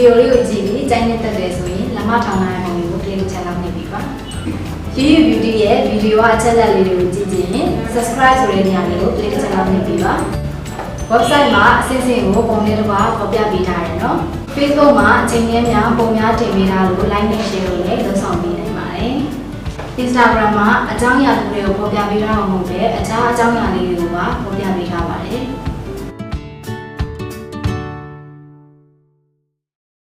ဒီယိုလေးကိုကြည့်ပြီးတိုင်းနဲ့တက်တယ်ဆိုရင်လက်မထောင်နိုင်ပုံတွေကို click ချက်လောက်နေပြီပါYuyu Beauty ရဲ့ဗီဒီယိုအချက်လက်လေးတွေကိုကြည့်ကြရင် subscribe ဆိုတဲ့နေရာလေးကို click ချက်လောက်နေပြီပါ website မှာအစစ်အစစ်ကိုပုံလေးတစ်ပါးပေါ်ပြပေးထားတယ်နော် Facebook မှာအချိန်ကြီးများပုံများတင်ပေးထားလို့ like နဲ့ share လို့လည်းလုပ်ဆောင်ပေးနိုင်ပါတယ် Instagram မှာအကြောင်းအရာတွေကိုပေါ်ပြပေးထားမှာမဟုတ်ပဲအခြားအကြောင်းအရာလေးတွေကိုပါပေါ်ပြပေးထားပါတယ်